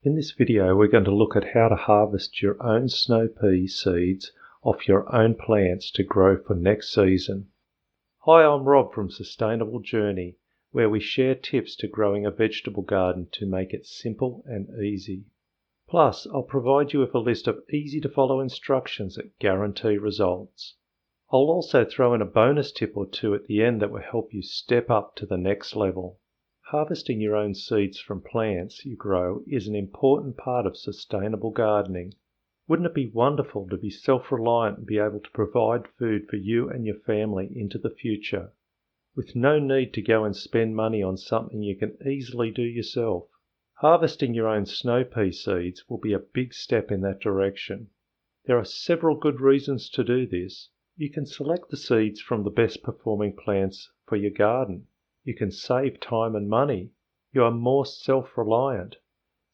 In this video we're going to look at how to harvest your own snow pea seeds off your own plants to grow for next season. Hi, I'm Rob from Sustainable Journey, where we share tips to growing a vegetable garden to make it simple and easy. Plus, I'll provide you with a list of easy to follow instructions that guarantee results. I'll also throw in a bonus tip or two at the end that will help you step up to the next level. Harvesting your own seeds from plants you grow is an important part of sustainable gardening. Wouldn't it be wonderful to be self-reliant and be able to provide food for you and your family into the future, with no need to go and spend money on something you can easily do yourself? Harvesting your own snow pea seeds will be a big step in that direction. There are several good reasons to do this. You can select the seeds from the best performing plants for your garden. You can save time and money. You are more self-reliant.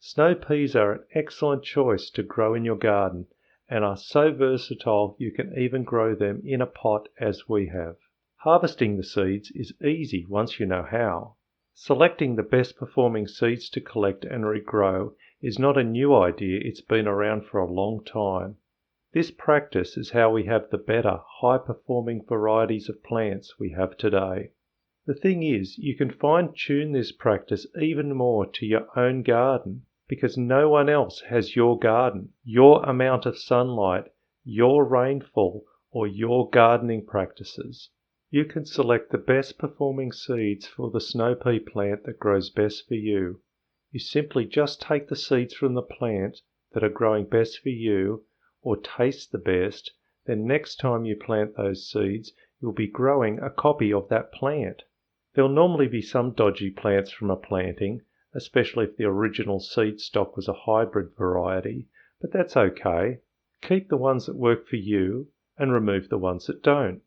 Snow peas are an excellent choice to grow in your garden and are so versatile you can even grow them in a pot as we have. Harvesting the seeds is easy once you know how. Selecting the best performing seeds to collect and regrow is not a new idea, it's been around for a long time. This practice is how we have the better, high-performing varieties of plants we have today. The thing is, you can fine-tune this practice even more to your own garden, because no one else has your garden, your amount of sunlight, your rainfall, or your gardening practices. You can select the best performing seeds for the snow pea plant that grows best for you. You simply just take the seeds from the plant that are growing best for you, or taste the best, then next time you plant those seeds, you'll be growing a copy of that plant. There'll normally be some dodgy plants from a planting, especially if the original seed stock was a hybrid variety, but that's okay. Keep the ones that work for you and remove the ones that don't.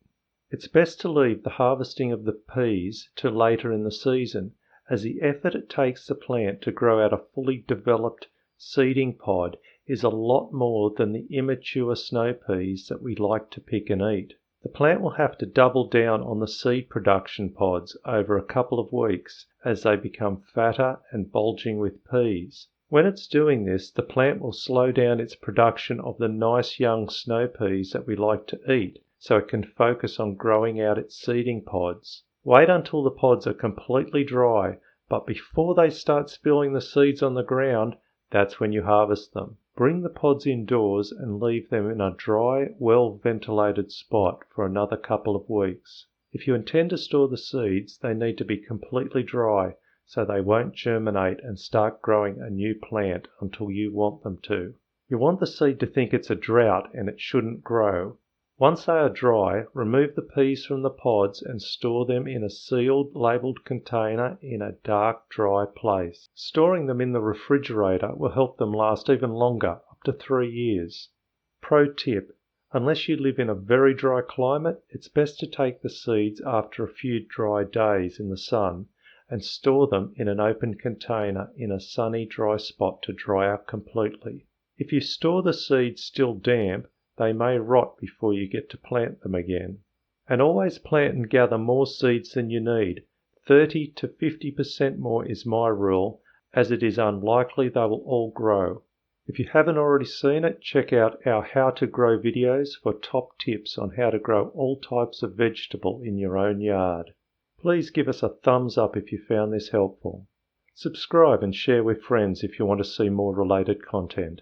It's best to leave the harvesting of the peas to later in the season, as the effort it takes the plant to grow out a fully developed seeding pod is a lot more than the immature snow peas that we like to pick and eat. The plant will have to double down on the seed production pods over a couple of weeks as they become fatter and bulging with peas. When it's doing this, the plant will slow down its production of the nice young snow peas that we like to eat, so it can focus on growing out its seeding pods. Wait until the pods are completely dry, but before they start spilling the seeds on the ground, that's when you harvest them. Bring the pods indoors and leave them in a dry, well-ventilated spot for another couple of weeks. If you intend to store the seeds, they need to be completely dry so they won't germinate and start growing a new plant until you want them to. You want the seed to think it's a drought and it shouldn't grow. Once they are dry, remove the peas from the pods and store them in a sealed, labelled container in a dark, dry place. Storing them in the refrigerator will help them last even longer, up to 3 years. Pro tip: unless you live in a very dry climate, it's best to take the seeds after a few dry days in the sun and store them in an open container in a sunny, dry spot to dry out completely. If you store the seeds still damp, they may rot before you get to plant them again. And always plant and gather more seeds than you need. 30 to 50% more is my rule, as it is unlikely they will all grow. If you haven't already seen it, check out our How to Grow videos for top tips on how to grow all types of vegetable in your own yard. Please give us a thumbs up if you found this helpful. Subscribe and share with friends if you want to see more related content.